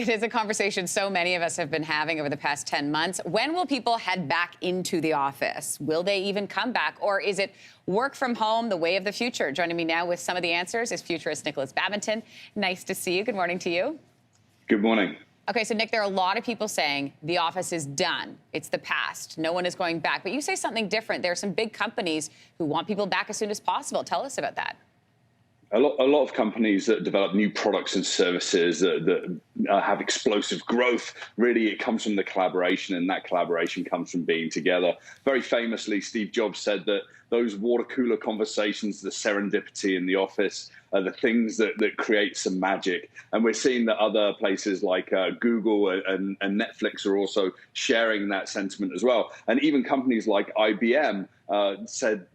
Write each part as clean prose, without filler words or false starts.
It is a conversation so many of us have been having over the past 10 months. When will people head back into the office? Will they even come back? Or is it work from home, the way of the future? Joining me now with some of the answers is futurist Nikolas Badminton. Nice to see you. Good morning to you. Good morning. Okay, so Nick, there are a lot of people saying the office is done. It's the past. No one is going back. But you say something different. There are some big companies who want people back as soon as possible. Tell us about that. A lot of companies that develop new products and services that have explosive growth, really it comes from the collaboration, and that collaboration comes from being together. Very famously, Steve Jobs said that those water cooler conversations, the serendipity in the office, are the things that create some magic. And we're seeing that other places like Google and Netflix are also sharing that sentiment as well. And even companies like IBM said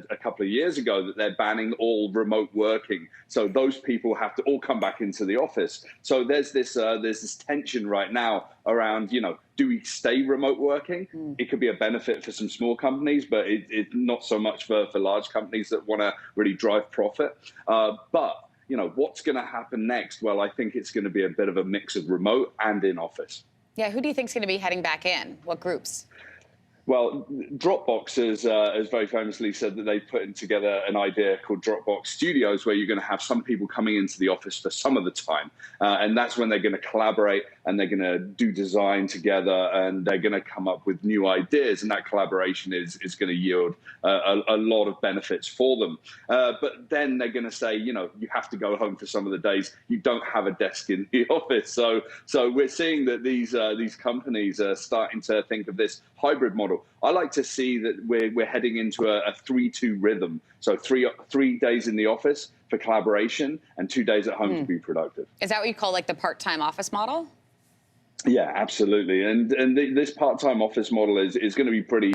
a couple of years ago that they're banning all remote working. So those people have to all come back into the office. So there's this tension right now around, do we stay remote working? It could be a benefit for some small companies, but it not so much for large companies that want to really drive profit. But what's going to happen next? Well, I think it's going to be a bit of a mix of remote and in office. Yeah, who do you think is going to be heading back in? What groups? Well, Dropbox has very famously said that they've put together an idea called Dropbox Studios, where you're going to have some people coming into the office for some of the time. And that's when they're going to collaborate and they're going to do design together and they're going to come up with new ideas. And that collaboration is going to yield a lot of benefits for them. But then they're going to say, you have to go home for some of the days. You don't have a desk in the office. So we're seeing that these companies are starting to think of this hybrid model. I like to see that we're heading into a 3-2 rhythm. So three days in the office for collaboration and 2 days at home to be productive. Is that what you call like the part-time office model? Yeah, absolutely. And this part-time office model is going to be pretty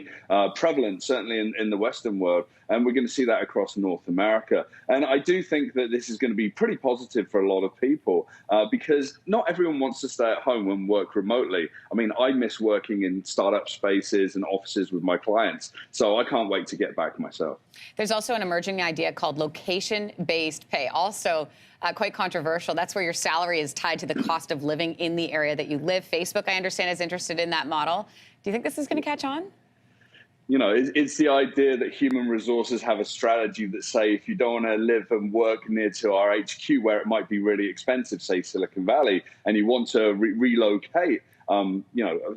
prevalent, certainly in the Western world. And we're going to see that across North America. And I do think that this is going to be pretty positive for a lot of people because not everyone wants to stay at home and work remotely. I mean, I miss working in startup spaces and offices with my clients. So I can't wait to get back myself. There's also an emerging idea called location-based pay. Also quite controversial. That's where your salary is tied to the cost of living in the area that you live. Facebook, I understand, is interested in that model. Do you think this is going to catch on? It's the idea that human resources have a strategy that say, if you don't want to live and work near to our HQ where it might be really expensive, say Silicon Valley, and you want to relocate,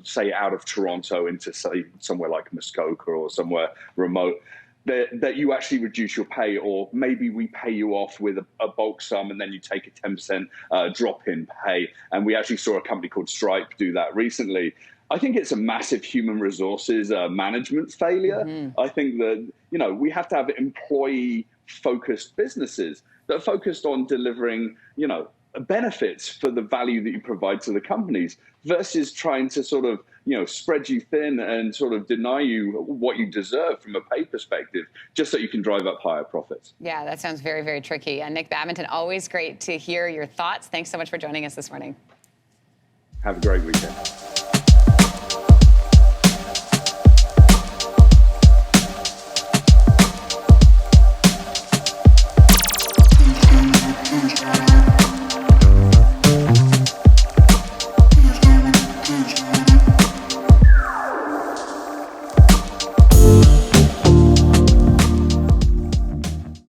say out of Toronto into, say, somewhere like Muskoka or somewhere remote, that you actually reduce your pay, or maybe we pay you off with a bulk sum and then you take a 10% drop in pay. And we actually saw a company called Stripe do that recently. I think it's a massive human resources management failure. I think that, we have to have employee-focused businesses that are focused on delivering, benefits for the value that you provide to the companies versus trying to sort of, spread you thin and sort of deny you what you deserve from a pay perspective, just so you can drive up higher profits. Yeah, that sounds very, very tricky. And Nick Badminton, always great to hear your thoughts. Thanks so much for joining us this morning. Have a great weekend.